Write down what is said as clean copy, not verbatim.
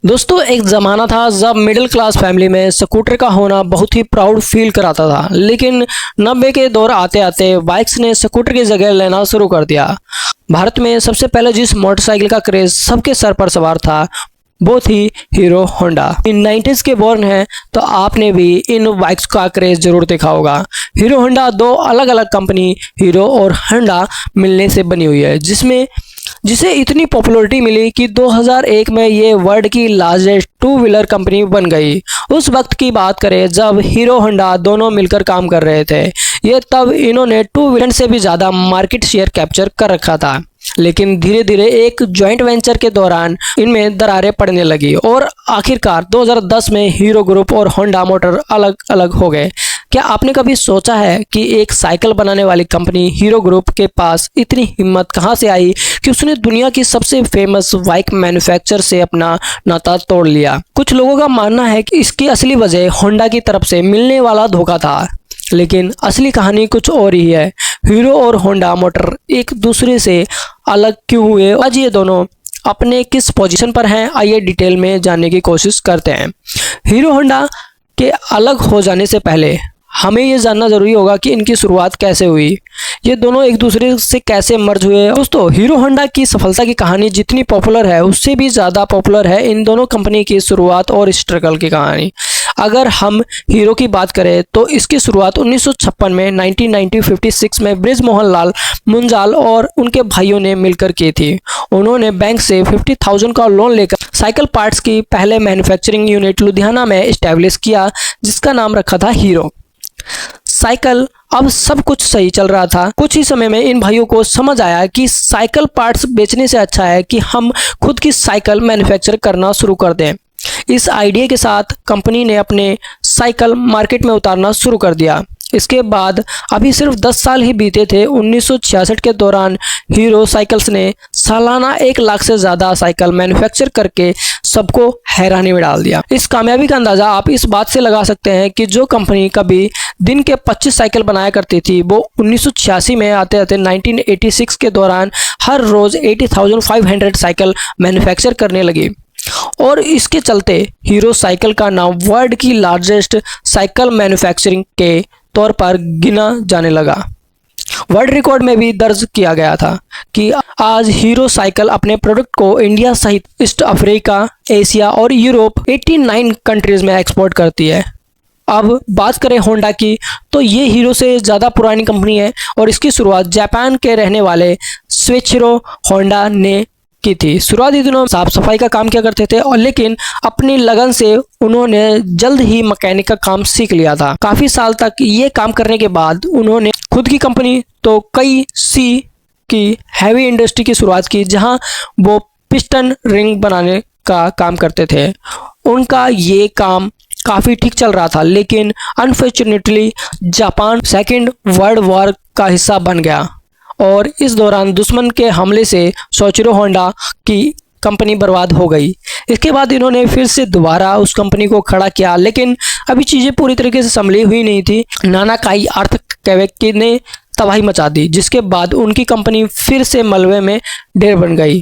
दोस्तों एक ज़माना था जब मिडिल क्लास फैमिली में स्कूटर का होना बहुत ही प्राउड फील कराता था, लेकिन 90 के दौर आते आते बाइक्स ने स्कूटर की जगह लेना शुरू कर दिया। भारत में सबसे पहले जिस मोटरसाइकिल का क्रेज सबके सर पर सवार था वो थी हीरो होंडा। इन 90s के बॉर्न हैं तो आपने भी इन बाइक्स का क्रेज जरूर देखा होगा। हीरो होंडा दो अलग अलग कंपनी हीरो और होंडा मिलने से बनी हुई है, जिसे इतनी पॉपुलैरिटी मिली कि 2001 में ये वर्ल्ड की लार्जेस्ट टू व्हीलर कंपनी बन गई। उस वक्त की बात करें जब हीरो होंडा दोनों मिलकर काम कर रहे थे, ये तब इन्होंने टू व्हीलर से भी ज़्यादा मार्केट शेयर कैप्चर कर रखा था। लेकिन धीरे धीरे एक जॉइंट वेंचर के दौरान इनमें दरारें पड़ने लगी और आखिरकार 2010 में हीरो ग्रुप और होंडा मोटर अलग अलग हो गए। क्या आपने कभी सोचा है कि एक साइकिल बनाने वाली कंपनी हीरो ग्रुप के पास इतनी हिम्मत कहां से आई कि उसने दुनिया की सबसे फेमस बाइक मैन्युफैक्चरर से अपना नाता तोड़ लिया? कुछ लोगों का मानना है कि इसकी असली वजह होंडा की तरफ से मिलने वाला धोखा था, लेकिन असली कहानी कुछ और ही है। हीरो और होंडा मोटर एक दूसरे से अलग क्यों हुए, आज ये दोनों अपने किस पोजीशन पर हैं, आइए डिटेल में जानने की कोशिश करते हैं। हीरो होंडा के अलग हो जाने से पहले हमें ये जानना जरूरी होगा कि इनकी शुरुआत कैसे हुई, ये दोनों एक दूसरे से कैसे मर्ज हुए। दोस्तों हीरो होंडा की सफलता की कहानी जितनी पॉपुलर है उससे भी ज़्यादा पॉपुलर है इन दोनों कंपनी की शुरुआत और स्ट्रगल की कहानी। अगर हम हीरो की बात करें तो इसकी शुरुआत 1956 में 1956 में ब्रिज मोहन लाल मुंजाल और उनके भाइयों ने मिलकर की थी। उन्होंने बैंक से 50,000 का लोन लेकर साइकिल पार्ट्स की पहले मैन्युफैक्चरिंग यूनिट लुधियाना में इस्टेब्लिश किया, जिसका नाम रखा था हीरो। साइकिल अब सब कुछ सही चल रहा था। कुछ ही समय में इन भाइयों को समझ आया कि साइकिल पार्ट्स बेचने से अच्छा है कि हम खुद की साइकिल मैन्युफैक्चर करना शुरू कर दें। इस आइडिया के साथ कंपनी ने अपने साइकिल मार्केट में उतारना शुरू कर दिया। इसके बाद अभी सिर्फ 10 साल ही बीते थे। 1966 के दौरान हीरो साइकिल्स ने सालाना 1 लाख से ज़्यादा साइकिल मैन्युफैक्चर करके सबको हैरानी में डाल दिया। इस कामयाबी का अंदाज़ा आप इस बात से लगा सकते हैं कि जो कंपनी कभी दिन के 25 साइकिल बनाया करती थी वो 1986 में आते आते 1986 के दौरान हर रोज़ 80,500 साइकिल मैन्युफैक्चर करने लगी और इसके चलते हीरो साइकिल का नाम वर्ल्ड की लार्जेस्ट साइकिल मैन्युफैक्चरिंग के तौर पर गिना जाने लगा। वर्ल्ड रिकॉर्ड में भी दर्ज किया गया था कि आज हीरो साइकिल अपने प्रोडक्ट को इंडिया सहित ईस्ट अफ्रीका, एशिया और यूरोप 89 कंट्रीज में एक्सपोर्ट करती है। अब बात करें होंडा की तो ये हीरो से ज़्यादा पुरानी कंपनी है और इसकी शुरुआत जापान के रहने वाले सोइचिरो होंडा ने की थी। शुरुआती दिनों साफ सफाई का काम किया करते थे और लेकिन अपनी लगन से उन्होंने जल्द ही मैकेनिक का काम सीख लिया था। काफ़ी साल तक ये काम करने के बाद उन्होंने खुद की कंपनी तो कई सी की हैवी इंडस्ट्री की शुरुआत की, जहां वो पिस्टन रिंग बनाने का काम करते थे। उनका ये काम काफ़ी ठीक चल रहा था, लेकिन unfortunately Japan second world war का हिस्सा बन गया और इस दौरान दुश्मन के हमले से सोइचिरो होंडा की कंपनी बर्बाद हो गई। इसके बाद इन्होंने फिर से दोबारा उस कंपनी को खड़ा किया, लेकिन अभी चीज़ें पूरी तरीके से संभली हुई नहीं थी। नानाकाई अर्थक्वेक ने तबाही मचा दी, जिसके बाद उनकी कंपनी फिर से मलबे में ढेर बन गई।